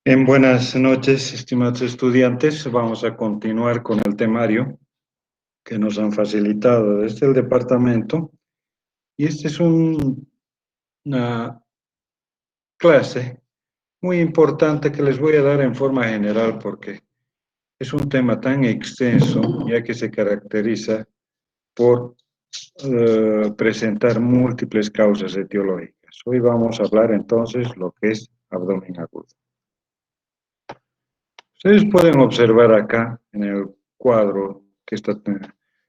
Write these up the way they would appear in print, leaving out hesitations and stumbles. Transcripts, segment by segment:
Buenas noches, estimados estudiantes. Vamos a continuar con el temario que nos han facilitado desde el departamento. Y esta es una clase muy importante que les voy a dar en forma general porque es un tema tan extenso, ya que se caracteriza por presentar múltiples causas etiológicas. Hoy vamos a hablar entonces lo que es abdomen agudo. Ustedes pueden observar acá en el cuadro que está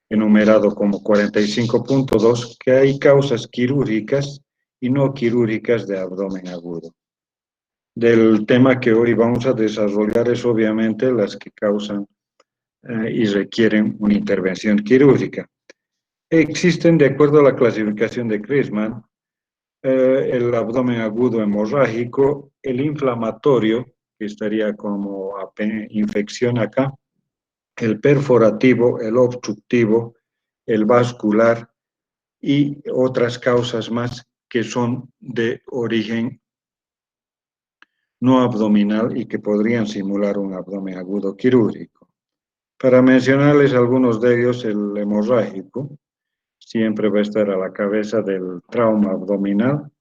enumerado como 45.2 que hay causas quirúrgicas y no quirúrgicas de abdomen agudo. Del tema que hoy vamos a desarrollar es obviamente las que causan y requieren una intervención quirúrgica. Existen, de acuerdo a la clasificación de Chrisman, el abdomen agudo hemorrágico, el inflamatorio, que estaría como infección acá, el perforativo, el obstructivo, el vascular y otras causas más que son de origen no abdominal y que podrían simular un abdomen agudo quirúrgico. Para mencionarles algunos de ellos, el hemorrágico siempre va a estar a la cabeza del trauma abdominal.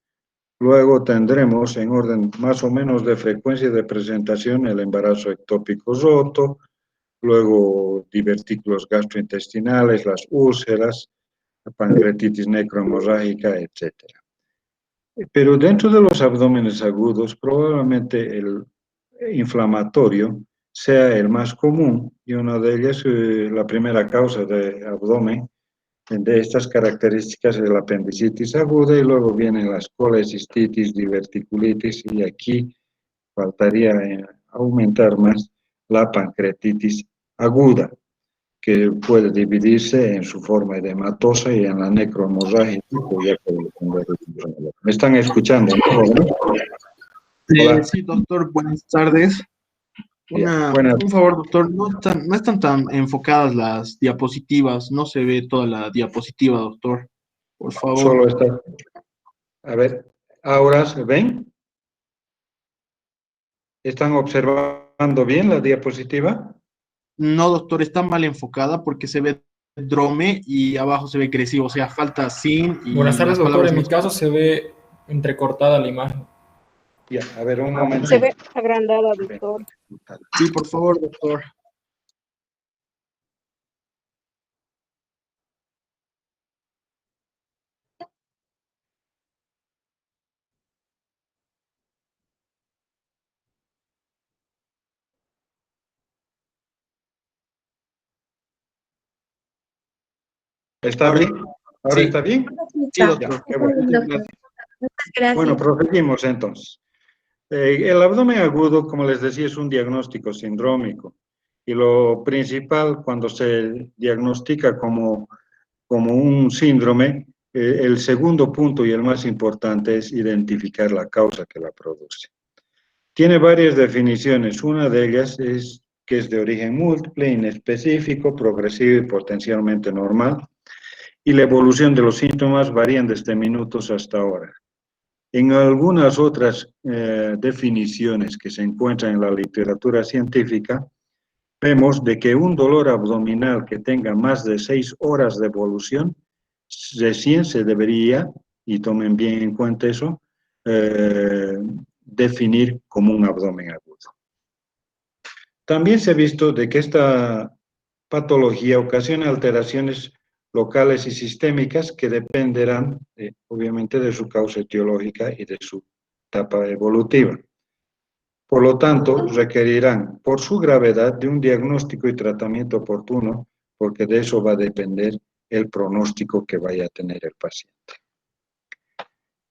Luego tendremos en orden más o menos de frecuencia de presentación el embarazo ectópico roto, luego divertículos gastrointestinales, las úlceras, la pancreatitis necrohemorrágica, etc. Pero dentro de los abdómenes agudos, probablemente el inflamatorio sea el más común y una de ellas, la primera causa de abdomen de estas características es la apendicitis aguda y luego vienen las colecistitis, diverticulitis y aquí faltaría aumentar más la pancreatitis aguda, que puede dividirse en su forma edematosa y en la necrohemorrágica. ¿Me están escuchando? Hola. Sí, doctor, buenas tardes. Un favor, doctor, no están tan enfocadas las diapositivas, no se ve toda la diapositiva, doctor. Por favor. Solo está. A ver, ¿ahora se ven? ¿Están observando bien la diapositiva? No, doctor, está mal enfocada porque se ve drome y abajo se ve agresivo, o sea, falta sin y Buenas tardes, las doctor. palabras En no mi caso se ve entrecortada la imagen. Ya, a ver, un momento. Se ve agrandada, doctor. Sí, por favor, doctor. ¿Está bien? ¿Ahora Sí. está bien? Sí, doctor. Ya, qué bueno. Muchas gracias. Bueno, proseguimos entonces. El abdomen agudo, como les decía, es un diagnóstico sindrómico y lo principal cuando se diagnostica como un síndrome, el segundo punto y el más importante es identificar la causa que la produce. Tiene varias definiciones, una de ellas es que es de origen múltiple, inespecífico, progresivo y potencialmente normal, y la evolución de los síntomas varían desde minutos hasta horas. En algunas otras definiciones que se encuentran en la literatura científica, vemos de que un dolor abdominal que tenga más de 6 horas de evolución, recién se debería, y tomen bien en cuenta eso, definir como un abdomen agudo. También se ha visto de que esta patología ocasiona alteraciones locales y sistémicas que dependerán, obviamente, de su causa etiológica y de su etapa evolutiva. Por lo tanto, requerirán, por su gravedad, de un diagnóstico y tratamiento oportuno, porque de eso va a depender el pronóstico que vaya a tener el paciente.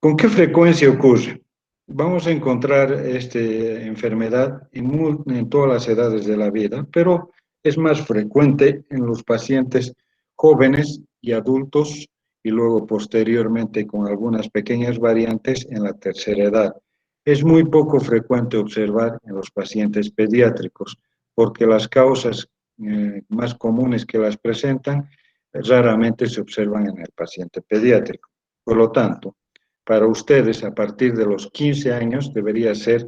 ¿Con qué frecuencia ocurre? Vamos a encontrar esta enfermedad en todas las edades de la vida, pero es más frecuente en los pacientes jóvenes y adultos y luego posteriormente con algunas pequeñas variantes en la tercera edad. Es muy poco frecuente observar en los pacientes pediátricos porque las causas más comunes que las presentan raramente se observan en el paciente pediátrico. Por lo tanto, para ustedes, a partir de los 15 años, debería ser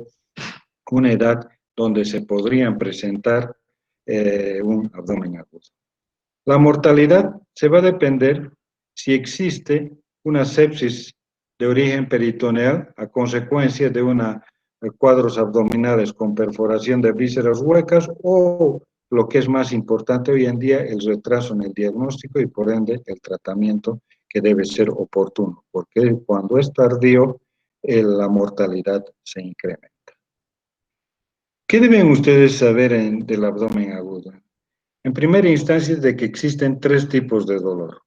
una edad donde se podrían presentar un abdomen agudo. La mortalidad se va a depender si existe una sepsis de origen peritoneal a consecuencia de cuadros abdominales con perforación de vísceras huecas o, lo que es más importante hoy en día, el retraso en el diagnóstico y por ende el tratamiento que debe ser oportuno, porque cuando es tardío la mortalidad se incrementa. ¿Qué deben ustedes saber del abdomen agudo? En primera instancia, de que existen 3 tipos de dolor.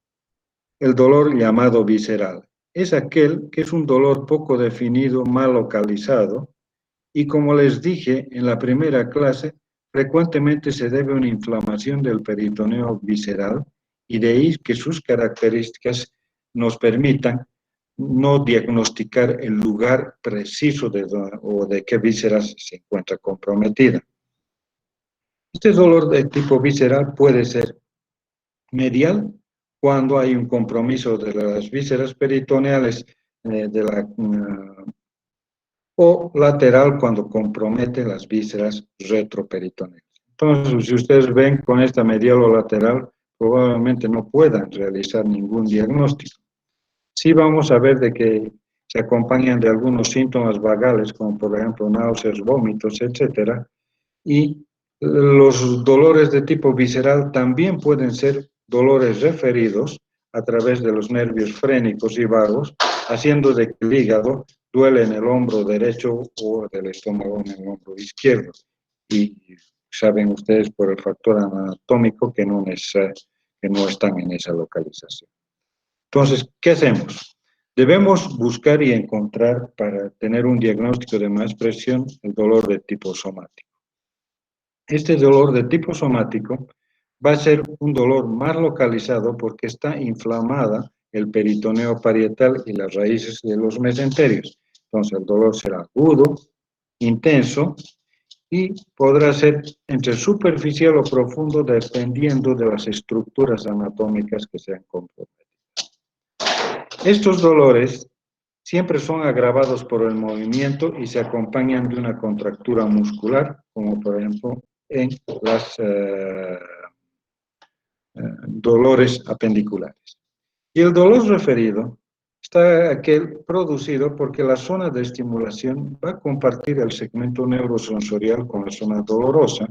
El dolor llamado visceral es aquel que es un dolor poco definido, mal localizado, y como les dije en la primera clase, frecuentemente se debe a una inflamación del peritoneo visceral, y de ahí que sus características nos permitan no diagnosticar el lugar preciso o de qué vísceras se encuentra comprometida. Este dolor de tipo visceral puede ser medial, cuando hay un compromiso de las vísceras peritoneales o lateral, cuando compromete las vísceras retroperitoneales. Entonces, si ustedes ven con esta medial o lateral, probablemente no puedan realizar ningún diagnóstico. Sí vamos a ver de que se acompañan de algunos síntomas vagales, como por ejemplo náuseas, vómitos, etcétera, y los dolores de tipo visceral también pueden ser dolores referidos a través de los nervios frénicos y vagos, haciendo de que el hígado duele en el hombro derecho o del estómago en el hombro izquierdo. Y saben ustedes por el factor anatómico que no están en esa localización. Entonces, ¿qué hacemos? Debemos buscar y encontrar, para tener un diagnóstico de más precisión, el dolor de tipo somático. Este dolor de tipo somático va a ser un dolor más localizado porque está inflamada el peritoneo parietal y las raíces de los mesenterios. Entonces el dolor será agudo, intenso y podrá ser entre superficial o profundo dependiendo de las estructuras anatómicas que sean comprometidas. Estos dolores siempre son agravados por el movimiento y se acompañan de una contractura muscular, como por ejemplo en los dolores apendiculares. Y el dolor referido está aquel producido porque la zona de estimulación va a compartir el segmento neurosensorial con la zona dolorosa,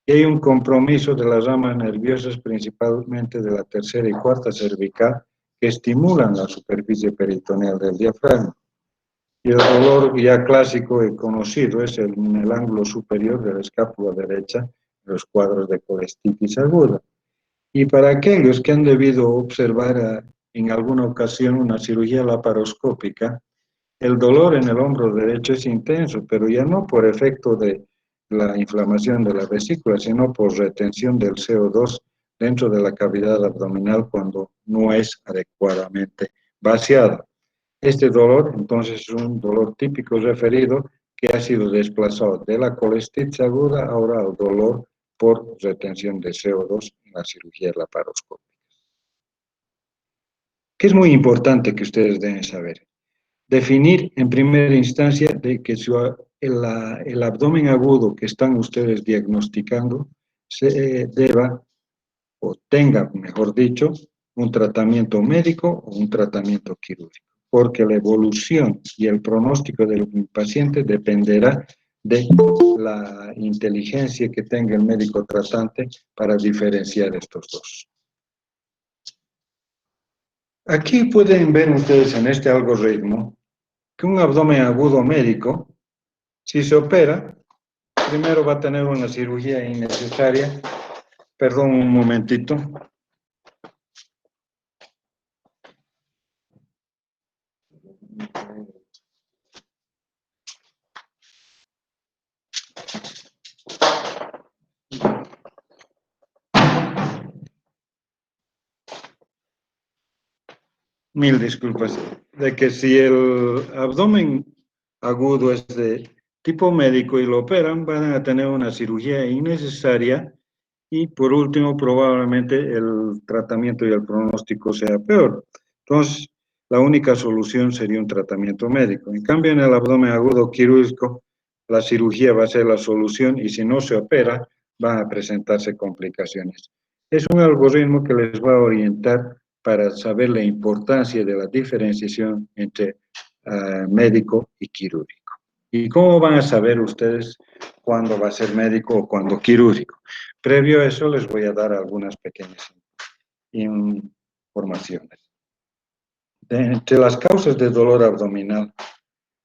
y hay un compromiso de las ramas nerviosas, principalmente de la tercera y cuarta cervical, que estimulan la superficie peritoneal del diafragma. Y el dolor ya clásico y conocido es en el ángulo superior de la escápula derecha, los cuadros de colestitis aguda. Y para aquellos que han debido observar en alguna ocasión una cirugía laparoscópica, el dolor en el hombro derecho es intenso, pero ya no por efecto de la inflamación de la vesícula, sino por retención del CO2 dentro de la cavidad abdominal cuando no es adecuadamente vaciado. Este dolor, entonces, es un dolor típico referido que ha sido desplazado de la colestitis aguda ahora al dolor por retención de CO2 en la cirugía laparoscópica. ¿Qué es muy importante que ustedes deben saber? Definir en primera instancia de que el abdomen agudo que están ustedes diagnosticando se deba o tenga, mejor dicho, un tratamiento médico o un tratamiento quirúrgico, porque la evolución y el pronóstico del paciente dependerá de la inteligencia que tenga el médico tratante para diferenciar estos dos. Aquí pueden ver ustedes en este algoritmo que un abdomen agudo médico, si se opera, primero va a tener una cirugía innecesaria. Perdón un momentito. Mil disculpas. De que si el abdomen agudo es de tipo médico y lo operan, van a tener una cirugía innecesaria y por último probablemente el tratamiento y el pronóstico sea peor. Entonces, la única solución sería un tratamiento médico. En cambio, en el abdomen agudo quirúrgico, la cirugía va a ser la solución y si no se opera, van a presentarse complicaciones. Es un algoritmo que les va a orientar para saber la importancia de la diferenciación entre médico y quirúrgico. ¿Y cómo van a saber ustedes cuándo va a ser médico o cuándo quirúrgico? Previo a eso les voy a dar algunas pequeñas informaciones. Entre las causas de dolor abdominal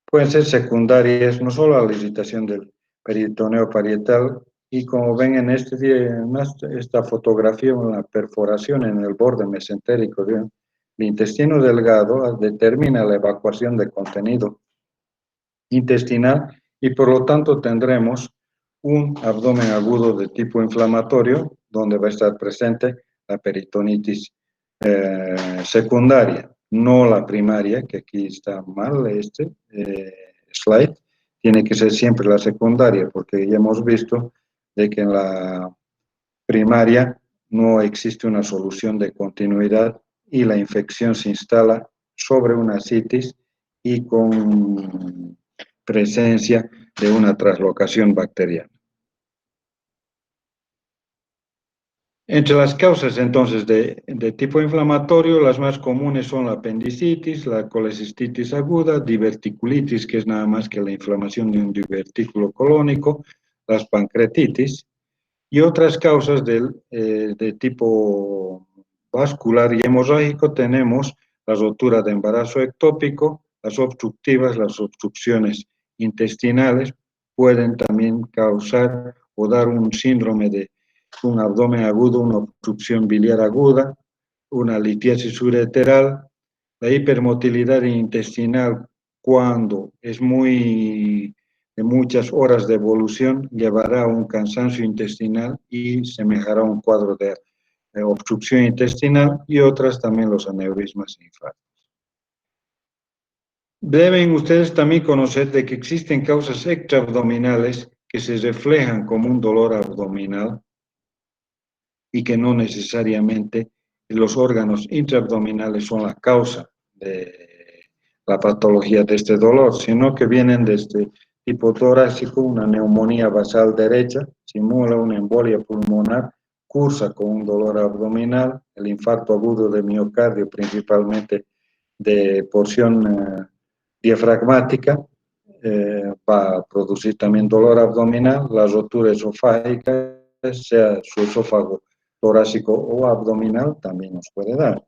pueden ser secundarias, no solo a la irritación del peritoneo parietal, y como ven en esta fotografía, una perforación en el borde mesentérico del intestino delgado determina la evacuación de contenido intestinal y por lo tanto tendremos un abdomen agudo de tipo inflamatorio donde va a estar presente la peritonitis secundaria, no la primaria, que aquí está mal slide, tiene que ser siempre la secundaria, porque ya hemos visto de que en la primaria no existe una solución de continuidad y la infección se instala sobre una citis y con presencia de una traslocación bacteriana. Entre las causas entonces de tipo inflamatorio, las más comunes son la apendicitis, la colecistitis aguda, diverticulitis, que es nada más que la inflamación de un divertículo colónico, las pancreatitis, y otras causas de tipo vascular y hemorrágico tenemos la rotura de embarazo ectópico, las obstructivas, las obstrucciones intestinales, pueden también causar o dar un síndrome de un abdomen agudo, una obstrucción biliar aguda, una litiasis ureteral, la hipermotilidad intestinal cuando es de muchas horas de evolución llevará a un cansancio intestinal y semejará a un cuadro de obstrucción intestinal y otras también los aneurismas e infartos. Deben ustedes también conocer de que existen causas extraabdominales que se reflejan como un dolor abdominal y que no necesariamente los órganos intraabdominales son la causa de la patología de este dolor, sino que vienen desde tipo torácico, una neumonía basal derecha, simula una embolia pulmonar, cursa con un dolor abdominal, el infarto agudo de miocardio, principalmente de porción diafragmática, va a producir también dolor abdominal, la rotura esofágica, sea su esófago torácico o abdominal, también nos puede dar.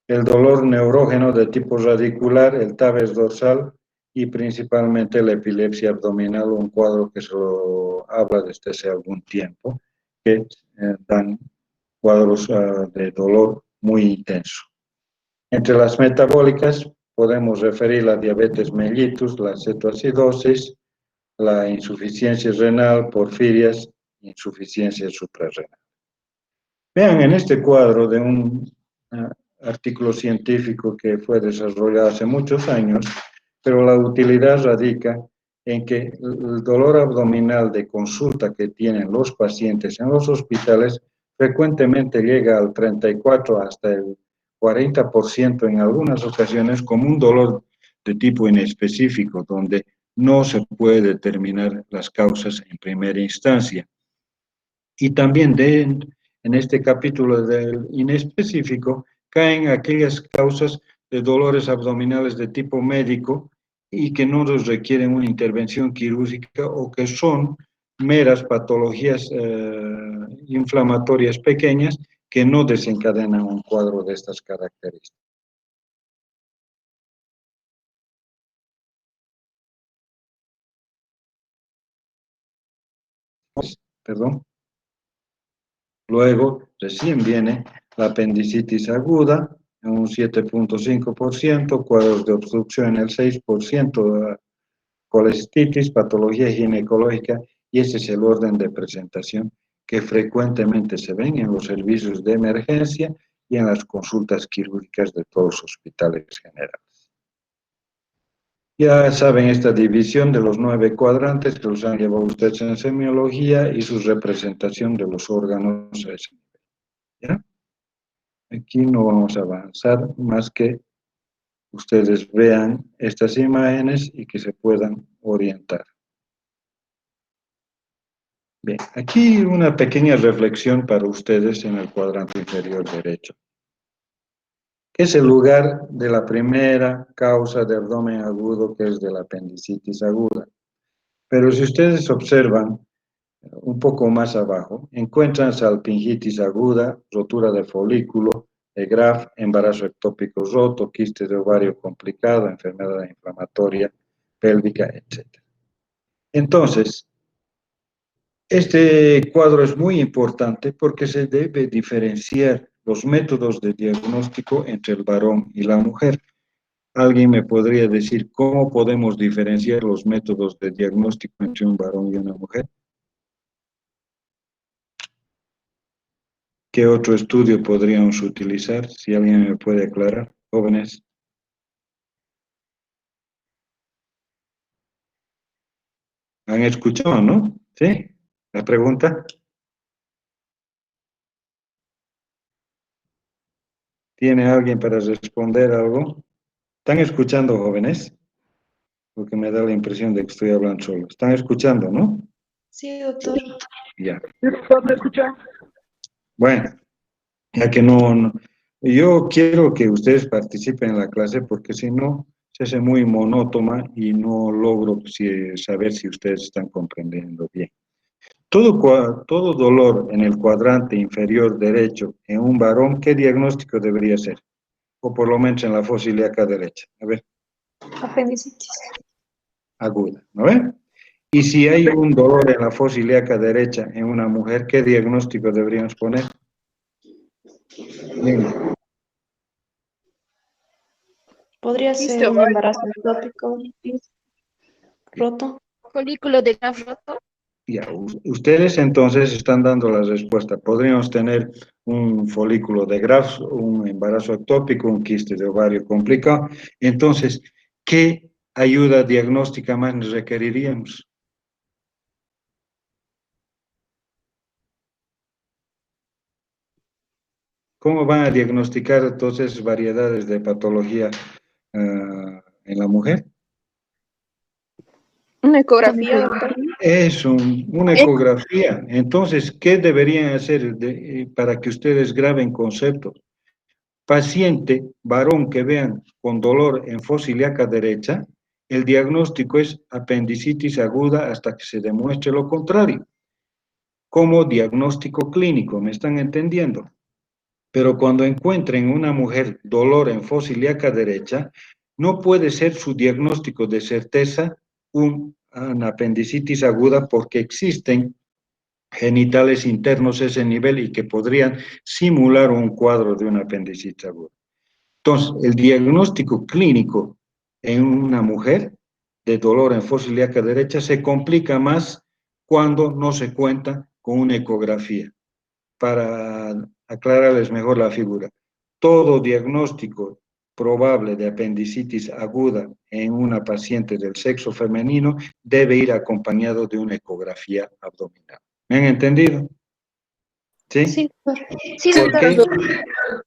El dolor neurógeno de tipo radicular, el tabes dorsal y principalmente la epilepsia abdominal, un cuadro que se lo habla desde hace algún tiempo, que dan cuadros de dolor muy intenso. Entre las metabólicas podemos referir la diabetes mellitus, la cetoacidosis, la insuficiencia renal, porfirias, insuficiencia suprarrenal. Vean en este cuadro de un artículo científico que fue desarrollado hace muchos años, pero la utilidad radica en que el dolor abdominal de consulta que tienen los pacientes en los hospitales frecuentemente llega al 34 hasta el 40% en algunas ocasiones como un dolor de tipo inespecífico, donde no se puede determinar las causas en primera instancia. Y también en este capítulo del inespecífico caen aquellas causas de dolores abdominales de tipo médico y que no nos requieren una intervención quirúrgica o que son meras patologías inflamatorias pequeñas que no desencadenan un cuadro de estas características. Perdón. Luego, recién viene la apendicitis aguda, en un 7.5%, cuadros de obstrucción en el 6%, colecistitis, patología ginecológica, y ese es el orden de presentación que frecuentemente se ven en los servicios de emergencia y en las consultas quirúrgicas de todos los hospitales generales. Ya saben esta división de los 9 cuadrantes que los han llevado ustedes en semiología y su representación de los órganos a ese nivel. ¿Ya? Aquí no vamos a avanzar más que ustedes vean estas imágenes y que se puedan orientar. Bien, aquí una pequeña reflexión para ustedes en el cuadrante inferior derecho. ¿Qué es el lugar de la primera causa de abdomen agudo, que es de la apendicitis aguda? Pero si ustedes observan un poco más abajo, encuentran salpingitis aguda, rotura de folículo, EGRAF, embarazo ectópico roto, quiste de ovario complicado, enfermedad inflamatoria pélvica, etc. Entonces, este cuadro es muy importante porque se debe diferenciar los métodos de diagnóstico entre el varón y la mujer. ¿Alguien me podría decir cómo podemos diferenciar los métodos de diagnóstico entre un varón y una mujer? ¿Qué otro estudio podríamos utilizar? Si alguien me puede aclarar, jóvenes. ¿Han escuchado, no? ¿Sí? ¿La pregunta? ¿Tiene alguien para responder algo? ¿Están escuchando, jóvenes? Porque me da la impresión de que estoy hablando solo. ¿Están escuchando, no? Sí, doctor. Ya. ¿Te escucha? Bueno, ya que yo quiero que ustedes participen en la clase porque si no, se hace muy monótona y no logro saber si ustedes están comprendiendo bien. Todo dolor en el cuadrante inferior derecho en un varón, ¿qué diagnóstico debería ser? O por lo menos en la fosa ilíaca derecha. A ver, Apendicitis. aguda, ¿no ve? Y si hay un dolor en la fosa ilíaca derecha en una mujer, ¿qué diagnóstico deberíamos poner? Bien. Podría ser un embarazo ectópico roto. Folículo de Graf roto. Ya, ustedes entonces están dando la respuesta. Podríamos tener un folículo de Graf, un embarazo ectópico, un quiste de ovario complicado. Entonces, ¿qué ayuda diagnóstica más requeriríamos? ¿Cómo van a diagnosticar entonces variedades de patología en la mujer? Una ecografía, doctor. Es una ecografía. Entonces, ¿qué deberían hacer para que ustedes graben conceptos? Paciente, varón que vean con dolor en fosa ilíaca derecha, el diagnóstico es apendicitis aguda hasta que se demuestre lo contrario. Como diagnóstico clínico, ¿me están entendiendo? Pero cuando encuentren una mujer dolor en fosa ilíaca derecha, no puede ser su diagnóstico de certeza una apendicitis aguda porque existen genitales internos a ese nivel y que podrían simular un cuadro de una apendicitis aguda. Entonces, el diagnóstico clínico en una mujer de dolor en fosa ilíaca derecha se complica más cuando no se cuenta con una ecografía. Para aclararles mejor la figura, todo diagnóstico probable de apendicitis aguda en una paciente del sexo femenino debe ir acompañado de una ecografía abdominal. ¿Me han entendido? ¿Sí? Sí, doctor. Sí, ¿Por qué? doctor.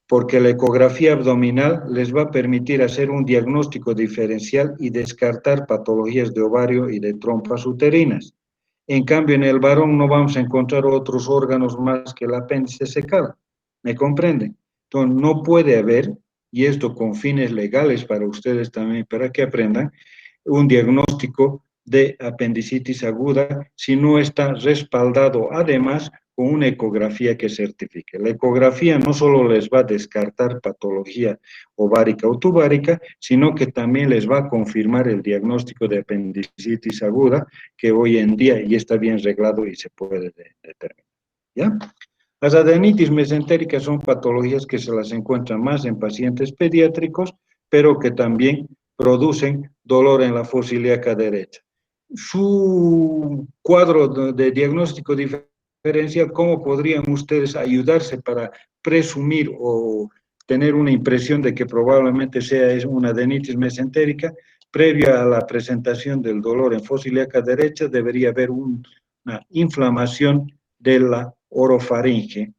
Porque la ecografía abdominal les va a permitir hacer un diagnóstico diferencial y descartar patologías de ovario y de trompas uterinas. En cambio, en el varón no vamos a encontrar otros órganos más que el apéndice secado. ¿Me comprenden? Entonces, no puede haber, y esto con fines legales para ustedes también, para que aprendan, un diagnóstico de apendicitis aguda si no está respaldado además con una ecografía que certifique. La ecografía no solo les va a descartar patología ovárica o tubárica, sino que también les va a confirmar el diagnóstico de apendicitis aguda, que hoy en día ya está bien reglado y se puede determinar. ¿Ya? Las adenitis mesentéricas son patologías que se las encuentran más en pacientes pediátricos, pero que también producen dolor en la fosa ilíaca derecha. Su cuadro de diagnóstico diferencial, ¿cómo podrían ustedes ayudarse para presumir o tener una impresión de que probablemente sea una adenitis mesentérica? Previa a la presentación del dolor en fosa ilíaca derecha, debería haber una inflamación de la orofaringe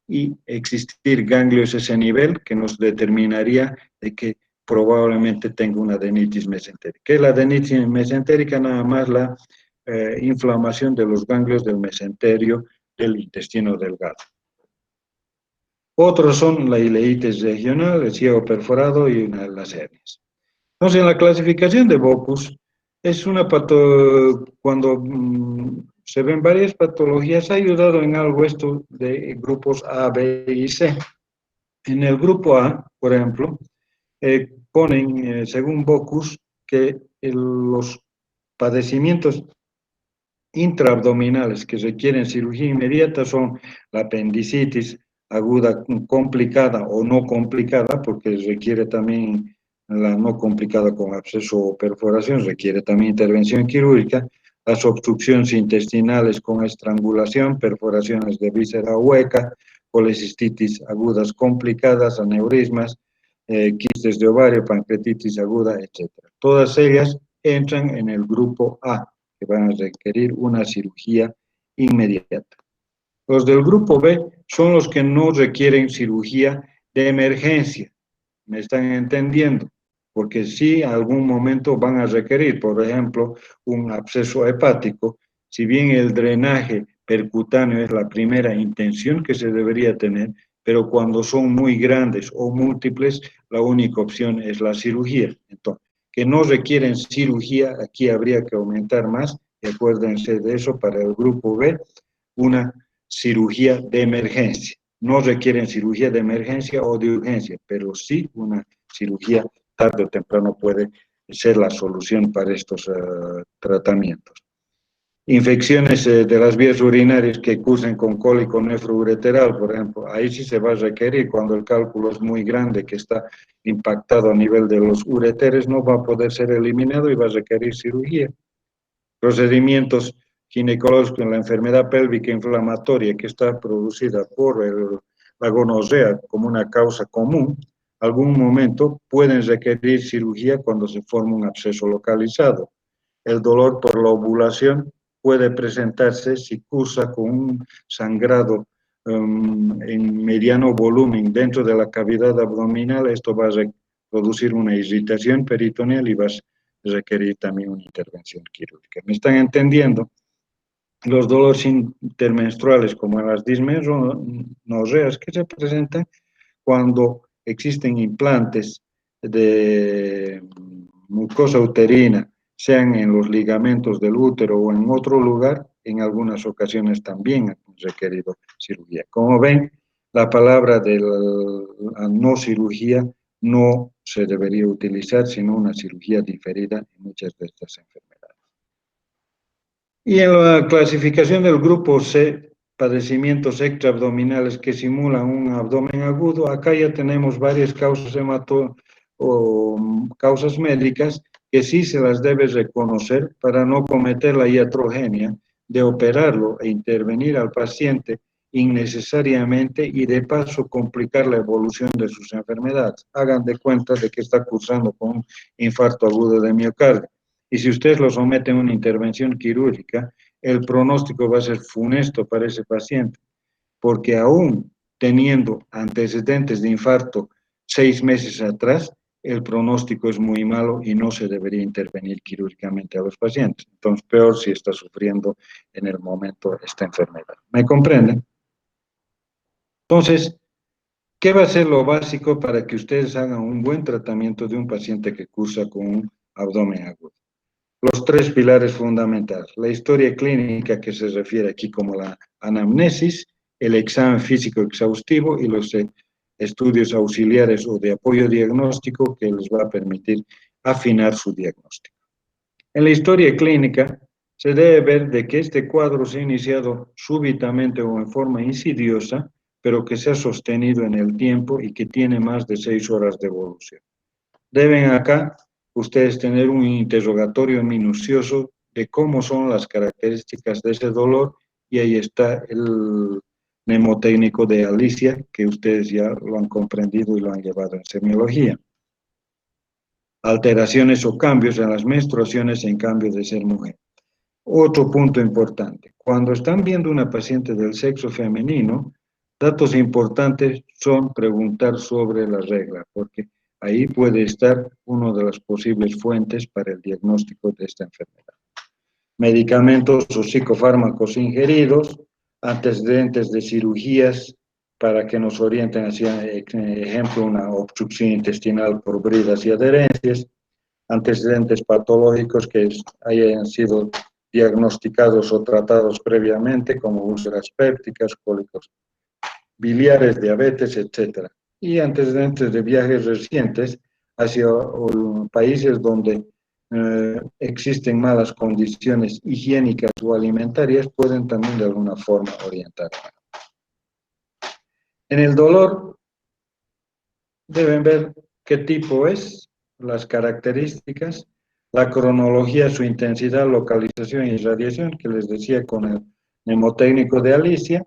y existir ganglios a ese nivel que nos determinaría de que probablemente tenga una adenitis mesentérica. ¿Qué es la adenitis mesentérica? Nada más la inflamación de los ganglios del mesenterio del intestino delgado. Otros son la ileitis regional, el ciego perforado y las hernias. Entonces, en la clasificación de Bocuse, es una cuando se ven varias patologías, ha ayudado en algo esto de grupos A, B y C. En el grupo A, por ejemplo, ponen, según Bocuse, que los padecimientos intraabdominales que requieren cirugía inmediata son la apendicitis aguda complicada o no complicada, porque requiere también la no complicada con absceso o perforación, requiere también intervención quirúrgica, las obstrucciones intestinales con estrangulación, perforaciones de víscera hueca, colecistitis agudas complicadas, aneurismas, quistes de ovario, pancreatitis aguda, etc. Todas ellas entran en el grupo A, que van a requerir una cirugía inmediata. Los del grupo B son los que no requieren cirugía de emergencia. ¿Me están entendiendo? Porque sí, en algún momento van a requerir, por ejemplo, un absceso hepático. Si bien el drenaje percutáneo es la primera intención que se debería tener, pero cuando son muy grandes o múltiples, la única opción es la cirugía. Entonces, que no requieren cirugía, aquí habría que aumentar más, y acuérdense de eso para el grupo B, una cirugía de emergencia. No requieren cirugía de emergencia o de urgencia, pero sí una cirugía tarde o temprano puede ser la solución para estos tratamientos. Infecciones de las vías urinarias que cursen con cólico nefroureteral, por ejemplo, ahí sí se va a requerir cuando el cálculo es muy grande, que está impactado a nivel de los ureteres, no va a poder ser eliminado y va a requerir cirugía. Procedimientos ginecológicos en la enfermedad pélvica inflamatoria que está producida por la gonorrea como una causa común, algún momento pueden requerir cirugía cuando se forma un absceso localizado. El dolor por la ovulación puede presentarse si cursa con un sangrado en mediano volumen dentro de la cavidad abdominal. Esto va a producir una irritación peritoneal y va a requerir también una intervención quirúrgica. ¿Me están entendiendo? Los dolores intermenstruales, como las dismenorreas, que se presentan cuando existen implantes de mucosa uterina, sean en los ligamentos del útero o en otro lugar, en algunas ocasiones también han requerido cirugía. Como ven, la palabra de la no cirugía no se debería utilizar, sino una cirugía diferida en muchas de estas enfermedades. Y en la clasificación del grupo C, padecimientos extraabdominales que simulan un abdomen agudo, acá ya tenemos varias causas o causas médicas que sí se las debe reconocer para no cometer la iatrogenia de operarlo e intervenir al paciente innecesariamente y de paso complicar la evolución de sus enfermedades. Hagan de cuenta de que está cursando con un infarto agudo de miocardio. Y si ustedes lo someten a una intervención quirúrgica, el pronóstico va a ser funesto para ese paciente, porque aún teniendo antecedentes de infarto 6 meses atrás, el pronóstico es muy malo y no se debería intervenir quirúrgicamente a los pacientes. Entonces, peor si está sufriendo en el momento esta enfermedad. ¿Me comprenden? Entonces, ¿qué va a ser lo básico para que ustedes hagan un buen tratamiento de un paciente que cursa con un abdomen agudo? Los 3 pilares fundamentales. La historia clínica, que se refiere aquí como la anamnesis, el examen físico exhaustivo y los estudios auxiliares o de apoyo diagnóstico que les va a permitir afinar su diagnóstico. En la historia clínica se debe ver de que este cuadro se ha iniciado súbitamente o en forma insidiosa, pero que se ha sostenido en el tiempo y que tiene más de 6 horas de evolución. Deben acá ustedes tener un interrogatorio minucioso de cómo son las características de ese dolor y ahí está el mnemotécnico de Alicia, que ustedes ya lo han comprendido y lo han llevado en semiología. Alteraciones o cambios en las menstruaciones en cambio de ser mujer. Otro punto importante, cuando están viendo una paciente del sexo femenino, datos importantes son preguntar sobre la regla, porque ahí puede estar una de las posibles fuentes para el diagnóstico de esta enfermedad. medicamentos o psicofármacos ingeridos, antecedentes de cirugías para que nos orienten hacia, ejemplo, una obstrucción intestinal por bridas y adherencias, antecedentes patológicos que hayan sido diagnosticados o tratados previamente, como úlceras pépticas, cólicos biliares, diabetes, etc. Y antecedentes de viajes recientes hacia países donde existen malas condiciones higiénicas o alimentarias, pueden también de alguna forma orientar. En el dolor, deben ver qué tipo es, las características, la cronología, su intensidad, localización y radiación, que les decía con el mnemotécnico de Alicia,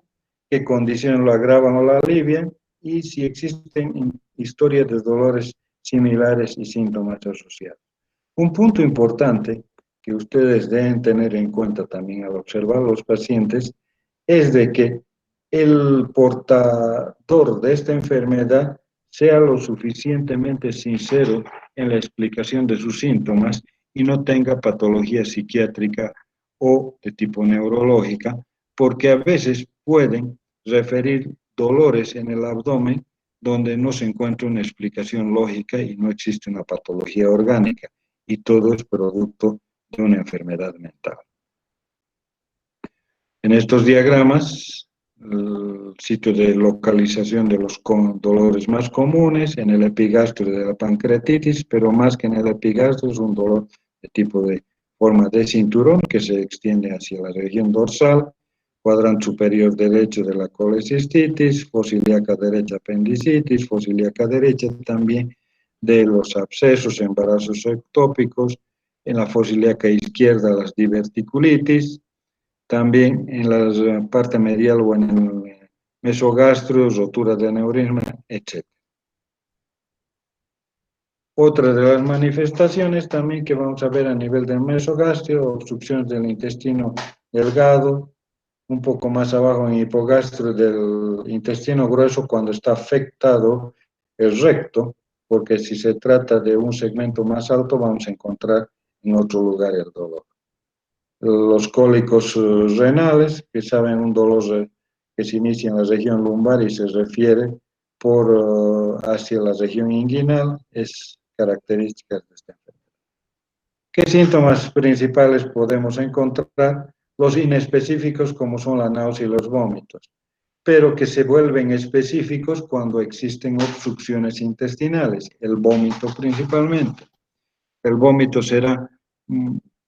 qué condiciones lo agravan o lo alivian, y si existen historias de dolores similares y síntomas asociados. Un punto importante que ustedes deben tener en cuenta también al observar a los pacientes es de que el portador de esta enfermedad sea lo suficientemente sincero en la explicación de sus síntomas y no tenga patología psiquiátrica o de tipo neurológica, porque a veces pueden referir dolores en el abdomen donde no se encuentra una explicación lógica y no existe una patología orgánica, y todo es producto de una enfermedad mental. En estos diagramas, el sitio de localización de los dolores más comunes, en el epigastrio de la pancreatitis, pero más que en el epigastrio es un dolor de tipo de forma de cinturón que se extiende hacia la región dorsal, cuadrante superior derecho de la colecistitis, fosa ilíaca derecha apendicitis, fosa ilíaca derecha también de los abscesos, embarazos ectópicos, en la fosa ilíaca izquierda las diverticulitis, también en la parte medial o en el mesogastrio, rotura de aneurisma, etc. Otra de las manifestaciones también que vamos a ver a nivel del mesogastrio, obstrucciones del intestino delgado, un poco más abajo en hipogastrio del intestino grueso cuando está afectado el recto, porque si se trata de un segmento más alto vamos a encontrar en otro lugar el dolor. Los cólicos renales, que saben un dolor que se inicia en la región lumbar y se refiere hacia la región inguinal, es característica de esta enfermedad. ¿Qué síntomas principales podemos encontrar? Los inespecíficos, como son la náusea y los vómitos, pero que se vuelven específicos cuando existen obstrucciones intestinales, el vómito principalmente. El vómito será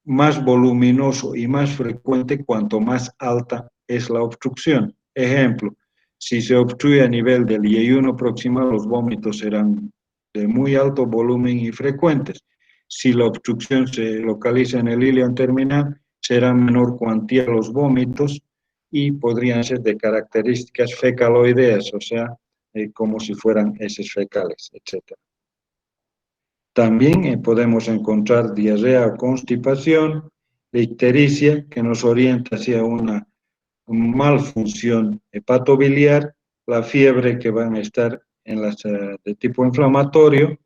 más voluminoso y más frecuente cuanto más alta es la obstrucción. Ejemplo, si se obstruye a nivel del yeyuno proximal, los vómitos serán de muy alto volumen y frecuentes. Si la obstrucción se localiza en el ilion terminal, será menor cuantía los vómitos y podrían ser de características fecaloideas, o sea, como si fueran heces fecales, etc. También podemos encontrar diarrea o constipación, ictericia, que nos orienta hacia una malfunción hepatobiliar, la fiebre que van a estar en las de tipo inflamatorio,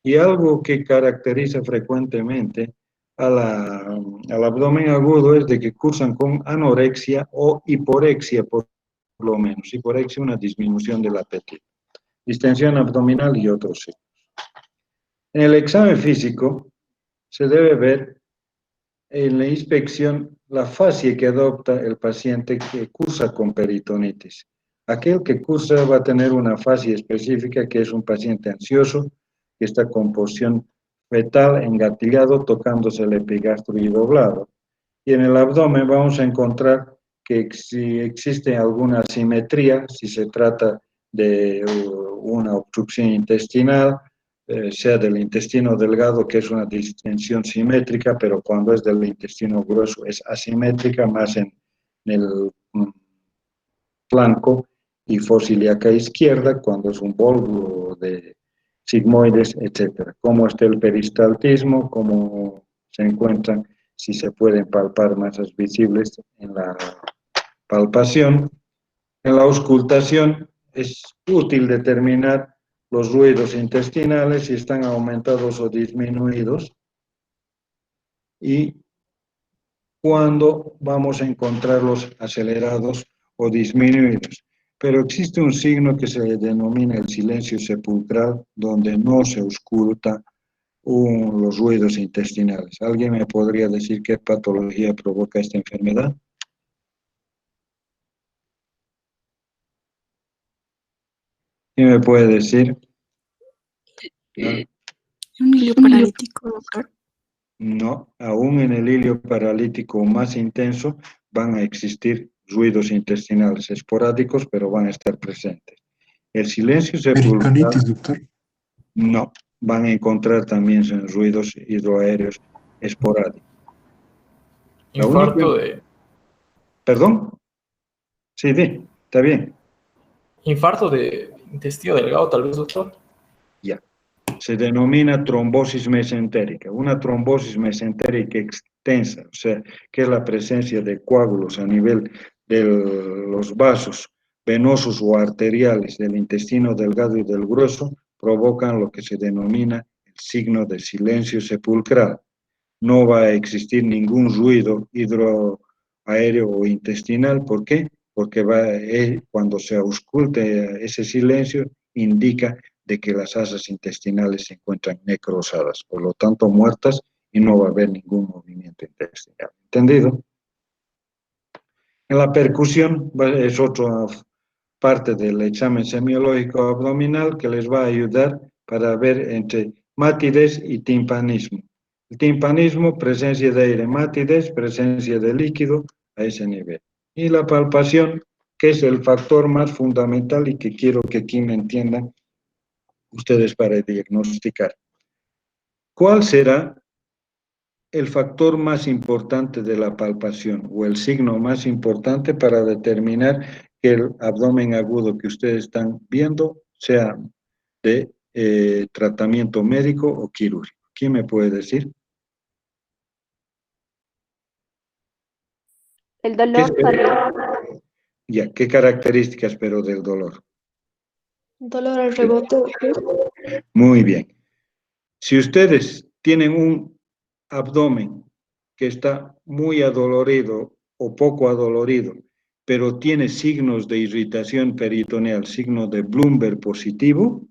y algo que caracteriza frecuentemente al abdomen agudo es de que cursan con anorexia o hiporexia, por lo menos. Hiporexia, una disminución del apetito. Distensión abdominal y otros signos. En el examen físico se debe ver en la inspección la fase que adopta el paciente que cursa con peritonitis. Aquel que cursa va a tener una fase específica, que es un paciente ansioso, que está con posición fetal, engatillado, tocándose el epigastrio y doblado. Y en el abdomen vamos a encontrar que si existe alguna asimetría, si se trata de una obstrucción intestinal, sea del intestino delgado, que es una distensión simétrica, pero cuando es del intestino grueso es asimétrica, más en el flanco y fosa ilíaca izquierda, cuando es un bulbo de sigmoides, etc. Cómo está el peristaltismo, cómo se encuentran, si se pueden palpar masas visibles en la palpación. En la auscultación es útil determinar los ruidos intestinales, si están aumentados o disminuidos, y cuando vamos a encontrarlos acelerados o disminuidos. Pero existe un signo que se denomina el silencio sepulcral, donde no se ausculta los ruidos intestinales. ¿Alguien me podría decir qué patología provoca esta enfermedad? ¿Quién me puede decir? Un hilio paralítico, doctor. No, aún en el hilio paralítico más intenso van a existir ruidos intestinales esporádicos, pero van a estar presentes. El silencio sepulcral... ¿Peritonitis, doctor? No, van a encontrar también ruidos hidroaéreos esporádicos. Infarto de... ¿Perdón? Sí, está bien. Infarto de intestino delgado, tal vez, doctor. Ya. Se denomina trombosis mesentérica. Una trombosis mesentérica extensa, o sea, que es la presencia de coágulos a nivel de los vasos venosos o arteriales del intestino delgado y del grueso, provocan lo que se denomina el signo de silencio sepulcral. No va a existir ningún ruido hidroaéreo o intestinal. ¿Por qué? Porque cuando se ausculte ese silencio, indica de que las asas intestinales se encuentran necrosadas, por lo tanto muertas, y no va a haber ningún movimiento intestinal. ¿Entendido? En la percusión es otra parte del examen semiológico abdominal que les va a ayudar para ver entre matidez y timpanismo. El timpanismo, presencia de aire; matidez, presencia de líquido a ese nivel. Y la palpación, que es el factor más fundamental y que quiero que aquí me entiendan ustedes para diagnosticar. ¿Cuál será el factor más importante de la palpación o el signo más importante para determinar que el abdomen agudo que ustedes están viendo sea de tratamiento médico o quirúrgico? ¿Quién me puede decir? El dolor, Ya, ¿qué características pero del dolor? dolor al rebote. Muy bien. Si ustedes tienen un abdomen que está muy adolorido o poco adolorido, pero tiene signos de irritación peritoneal, signo de Bloomberg positivo,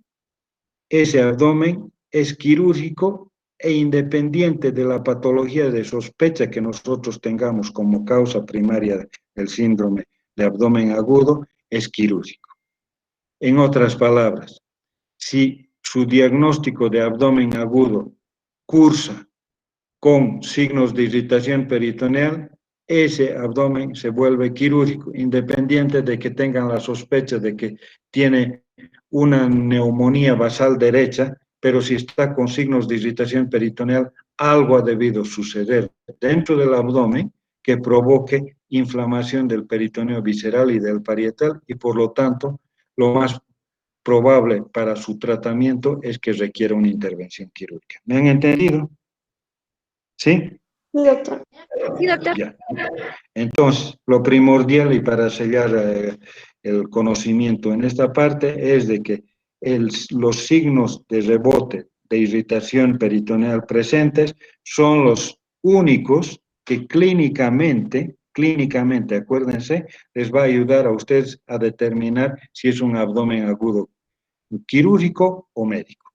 ese abdomen es quirúrgico e independiente de la patología de sospecha que nosotros tengamos como causa primaria del síndrome de abdomen agudo, es quirúrgico. En otras palabras, si su diagnóstico de abdomen agudo cursa con signos de irritación peritoneal, ese abdomen se vuelve quirúrgico, independiente de que tengan la sospecha de que tiene una neumonía basal derecha, pero si está con signos de irritación peritoneal, algo ha debido suceder dentro del abdomen que provoque inflamación del peritoneo visceral y del parietal, y por lo tanto, lo más probable para su tratamiento es que requiera una intervención quirúrgica. ¿Me han entendido? ¿Sí? Sí, doctor. Sí, doctor. Ya. Entonces, lo primordial y para sellar el conocimiento en esta parte es de que los signos de rebote de irritación peritoneal presentes son los únicos que clínicamente, acuérdense, les va a ayudar a ustedes a determinar si es un abdomen agudo quirúrgico o médico.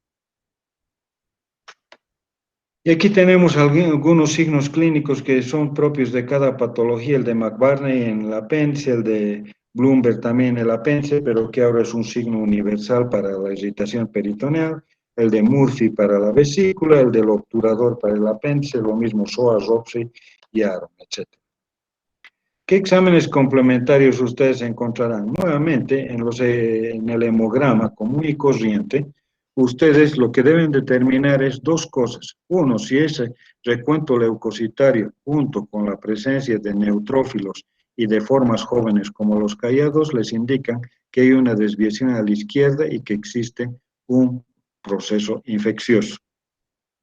Y aquí tenemos algunos signos clínicos que son propios de cada patología, el de McBurney en el apéndice, el de Bloomberg también en el apéndice, pero que ahora es un signo universal para la irritación peritoneal, el de Murphy para la vesícula, el del obturador para el apéndice, lo mismo Soa, Ropsey y Aron, etc. ¿Qué exámenes complementarios ustedes encontrarán? Nuevamente, en el hemograma común y corriente, ustedes lo que deben determinar es dos cosas. Uno, si ese recuento leucocitario, junto con la presencia de neutrófilos y de formas jóvenes como los callados, les indican que hay una desviación a la izquierda y que existe un proceso infeccioso.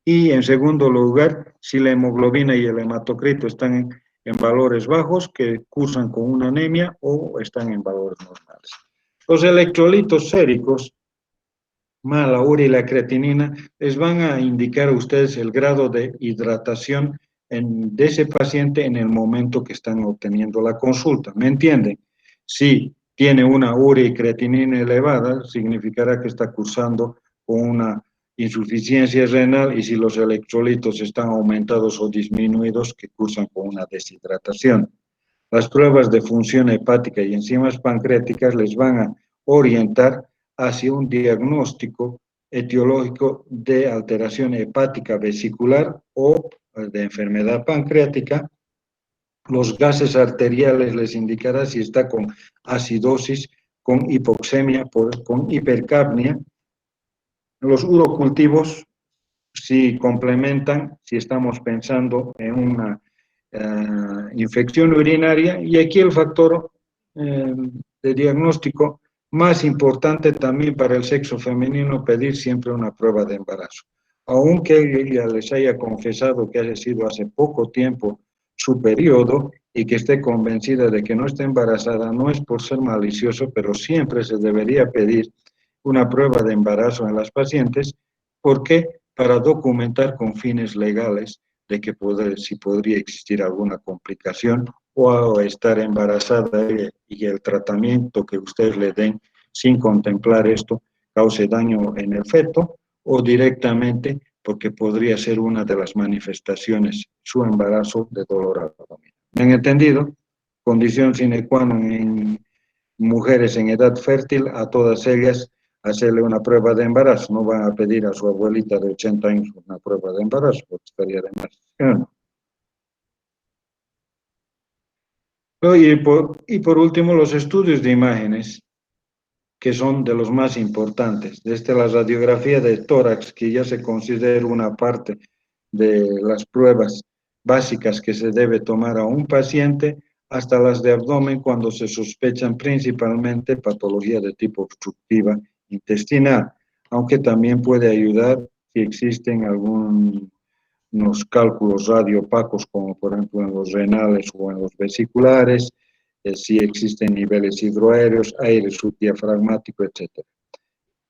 Y en segundo lugar, si la hemoglobina y el hematocrito están en valores bajos, que cursan con una anemia o están en valores normales. Los electrolitos séricos, la urea y la creatinina, les van a indicar a ustedes el grado de hidratación de ese paciente en el momento que están obteniendo la consulta. ¿Me entienden? Si tiene una urea y creatinina elevada, significará que está cursando con una insuficiencia renal, y si los electrolitos están aumentados o disminuidos, que cursan con una deshidratación. Las pruebas de función hepática y enzimas pancreáticas les van a orientar hacia un diagnóstico etiológico de alteración hepática vesicular o de enfermedad pancreática. Los gases arteriales les indicará si está con acidosis, con hipoxemia, con hipercapnia. Los urocultivos, si complementan, si estamos pensando en una infección urinaria, y aquí el factor de diagnóstico más importante también para el sexo femenino, pedir siempre una prueba de embarazo. Aunque ella les haya confesado que haya sido hace poco tiempo su periodo y que esté convencida de que no está embarazada, no es por ser malicioso, pero siempre se debería pedir una prueba de embarazo en las pacientes. ¿Por qué? Para documentar con fines legales de que si podría existir alguna complicación o estar embarazada y el tratamiento que ustedes le den sin contemplar esto cause daño en el feto, o directamente porque podría ser una de las manifestaciones su embarazo de dolor abdominal. ¿Me han entendido? Condición sine qua non en mujeres en edad fértil, a todas ellas hacerle una prueba de embarazo. No van a pedir a su abuelita de 80 años una prueba de embarazo, porque estaría de más. Y por último, los estudios de imágenes, que son de los más importantes. Desde la radiografía de tórax, que ya se considera una parte de las pruebas básicas que se debe tomar a un paciente, hasta las de abdomen, cuando se sospechan principalmente patología de tipo obstructiva intestinal, aunque también puede ayudar si existen algunos cálculos radioopacos, como por ejemplo en los renales o en los vesiculares, si existen niveles hidroaéreos, aire subdiafragmático, etc.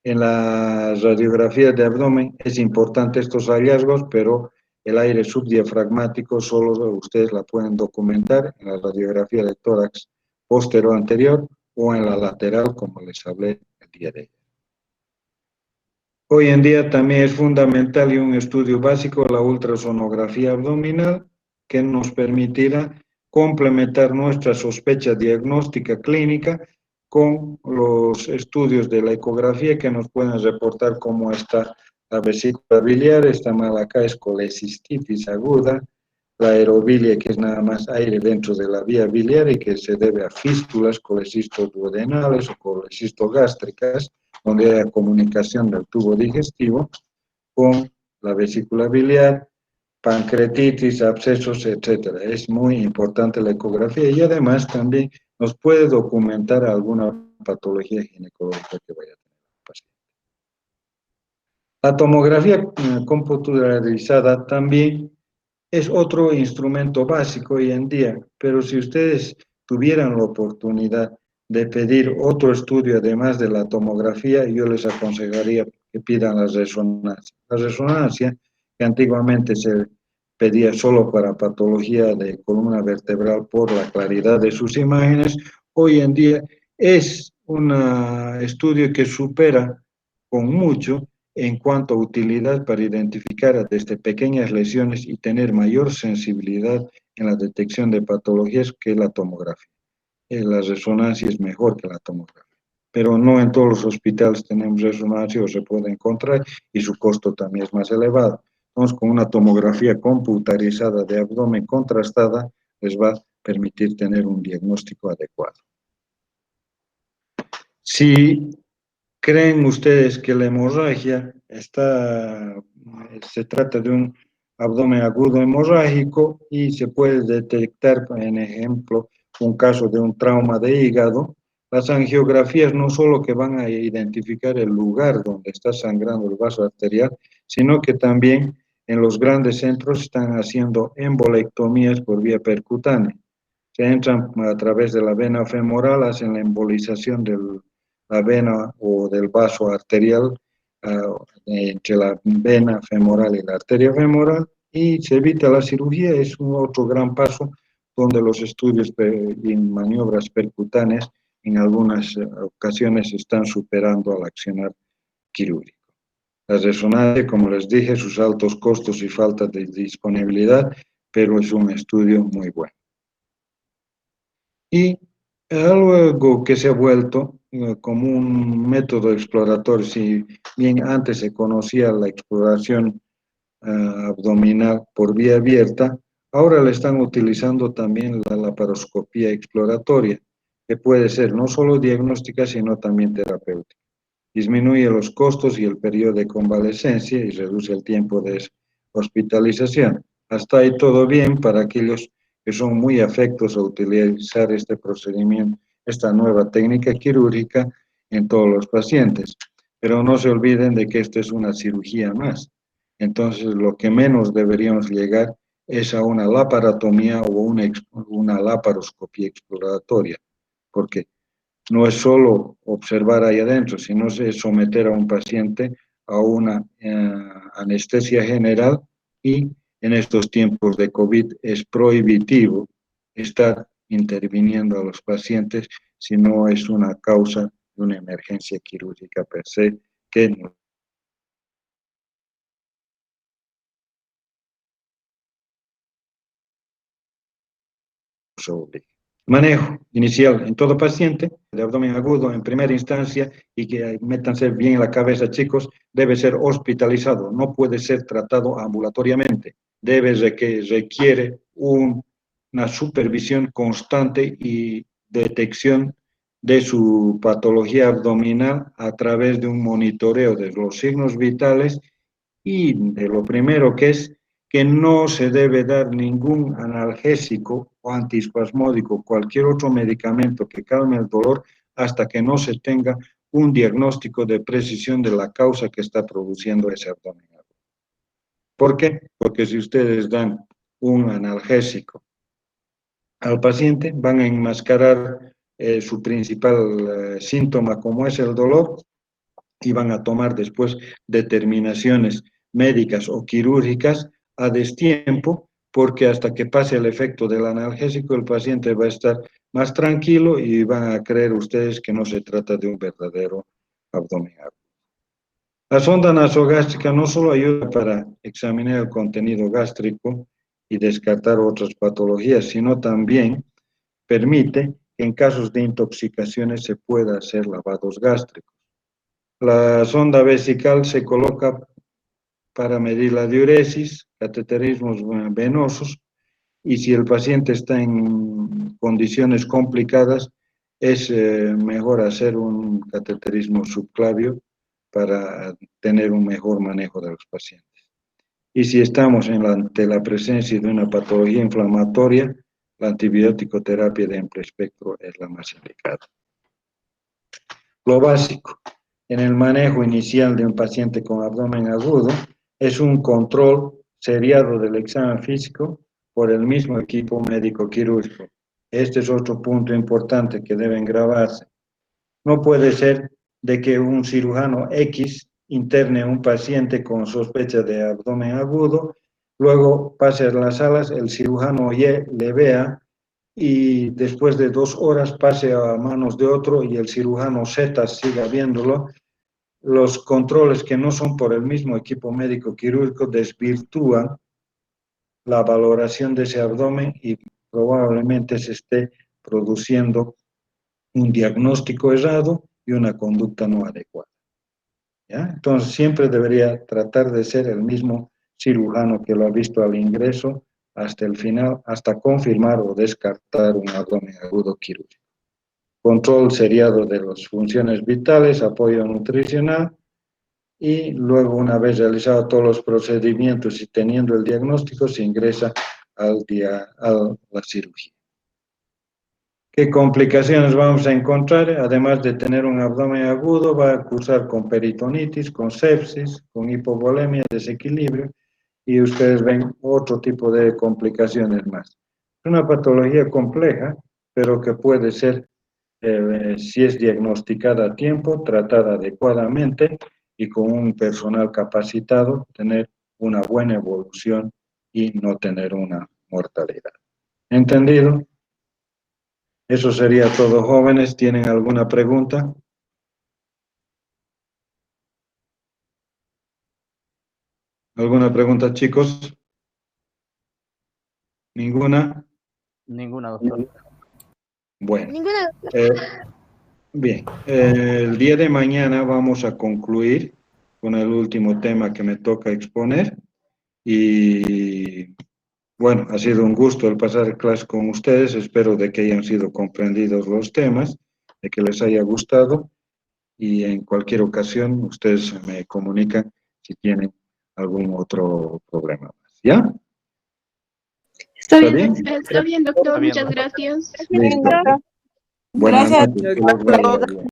En la radiografía de abdomen es importante estos hallazgos, pero el aire subdiafragmático solo ustedes la pueden documentar en la radiografía de tórax posterior anterior o en la lateral, como les hablé el día de ayer. Hoy en día también es fundamental y un estudio básico la ultrasonografía abdominal, que nos permitirá complementar nuestra sospecha diagnóstica clínica con los estudios de la ecografía, que nos pueden reportar cómo está la vesícula biliar. Esta mal acá es colecistitis aguda, la aerobilia, que es nada más aire dentro de la vía biliar y que se debe a fístulas, colecistos duodenales o colecistos gástricas, donde hay comunicación del tubo digestivo con la vesícula biliar, pancreatitis, abscesos, etc. Es muy importante la ecografía, y además también nos puede documentar alguna patología ginecológica que vaya a tener el paciente. La tomografía computarizada también es otro instrumento básico hoy en día, pero si ustedes tuvieran la oportunidad de pedir otro estudio además de la tomografía, yo les aconsejaría que pidan la resonancia. La resonancia, que antiguamente se pedía solo para patología de columna vertebral por la claridad de sus imágenes, hoy en día es un estudio que supera con mucho en cuanto a utilidad para identificar desde pequeñas lesiones y tener mayor sensibilidad en la detección de patologías que la tomografía. La resonancia es mejor que la tomografía, pero no en todos los hospitales tenemos resonancia o se puede encontrar, y su costo también es más elevado. Entonces, con una tomografía computarizada de abdomen contrastada, les va a permitir tener un diagnóstico adecuado. Si creen ustedes que la hemorragia se trata de un abdomen agudo hemorrágico y se puede detectar, en ejemplo, un caso de un trauma de hígado, las angiografías no solo que van a identificar el lugar donde está sangrando el vaso arterial, sino que también en los grandes centros están haciendo embolectomías por vía percutánea. Se entran a través de la vena femoral, hacen la embolización de la vena o del vaso arterial entre la vena femoral y la arteria femoral, y se evita la cirugía. Es un otro gran paso donde los estudios y maniobras percutáneas en algunas ocasiones están superando al accionar quirúrgico. La resonancia, como les dije, sus altos costos y falta de disponibilidad, pero es un estudio muy bueno. Y algo que se ha vuelto como un método exploratorio, si bien antes se conocía la exploración abdominal por vía abierta, ahora le están utilizando también la laparoscopía exploratoria, que puede ser no solo diagnóstica, sino también terapéutica. Disminuye los costos y el periodo de convalecencia y reduce el tiempo de hospitalización. Hasta ahí todo bien para aquellos que son muy afectos a utilizar este procedimiento, esta nueva técnica quirúrgica en todos los pacientes. Pero no se olviden de que esto es una cirugía más. Entonces, lo que menos deberíamos llegar es a una laparotomía o una laparoscopía exploratoria, porque no es solo observar ahí adentro, sino es someter a un paciente a una anestesia general, y en estos tiempos de COVID es prohibitivo estar interviniendo a los pacientes si no es una causa de una emergencia quirúrgica per se que nos obliga. Manejo inicial en todo paciente de abdomen agudo en primera instancia, y que métanse bien en la cabeza, chicos, debe ser hospitalizado, no puede ser tratado ambulatoriamente, requiere una supervisión constante y detección de su patología abdominal a través de un monitoreo de los signos vitales, y de lo primero que es que no se debe dar ningún analgésico o antiespasmódico, cualquier otro medicamento que calme el dolor, hasta que no se tenga un diagnóstico de precisión de la causa que está produciendo ese abdomen. ¿Por qué? Porque si ustedes dan un analgésico al paciente, van a enmascarar su principal síntoma, como es el dolor, y van a tomar después determinaciones médicas o quirúrgicas a destiempo, porque hasta que pase el efecto del analgésico el paciente va a estar más tranquilo y van a creer ustedes que no se trata de un verdadero abdomen agudo. La sonda nasogástrica no solo ayuda para examinar el contenido gástrico y descartar otras patologías, sino también permite que en casos de intoxicaciones se pueda hacer lavados gástricos. La sonda vesical se coloca para medir la diuresis, cateterismos venosos, y si el paciente está en condiciones complicadas, es mejor hacer un cateterismo subclavio para tener un mejor manejo de los pacientes. Y si estamos ante la presencia de una patología inflamatoria, la antibiótico terapia de amplio espectro es la más indicada. Lo básico en el manejo inicial de un paciente con abdomen agudo es un control seriado del examen físico por el mismo equipo médico quirúrgico. Este es otro punto importante que deben grabarse. No puede ser de que un cirujano X interne a un paciente con sospecha de abdomen agudo, luego pase a las salas, el cirujano Y le vea, y después de 2 horas pase a manos de otro y el cirujano Z siga viéndolo. Los controles que no son por el mismo equipo médico quirúrgico desvirtúan la valoración de ese abdomen y probablemente se esté produciendo un diagnóstico errado y una conducta no adecuada. ¿Ya? Entonces siempre debería tratar de ser el mismo cirujano que lo ha visto al ingreso hasta el final, hasta confirmar o descartar un abdomen agudo quirúrgico. Control seriado de las funciones vitales, apoyo nutricional, y luego, una vez realizados todos los procedimientos y teniendo el diagnóstico, se ingresa a la cirugía. ¿Qué complicaciones vamos a encontrar? Además de tener un abdomen agudo, va a cursar con peritonitis, con sepsis, con hipovolemia, desequilibrio, y ustedes ven otro tipo de complicaciones más. Es una patología compleja, pero que puede ser, si es diagnosticada a tiempo, tratada adecuadamente y con un personal capacitado, tener una buena evolución y no tener una mortalidad. ¿Entendido? Eso sería todo, jóvenes. ¿Tienen alguna pregunta? ¿Alguna pregunta, chicos? ¿Ninguna? Ninguna, doctor. Bueno. Bien. El día de mañana vamos a concluir con el último tema que me toca exponer. Y bueno, ha sido un gusto el pasar clase con ustedes. Espero de que hayan sido comprendidos los temas, de que les haya gustado. Y en cualquier ocasión ustedes me comunican si tienen algún otro problema más. ¿Ya? Está ¿Está bien, bien? está bien, doctor. Está bien, Muchas doctor. gracias. Listo. Buenas Gracias. noches. Que les vaya bien.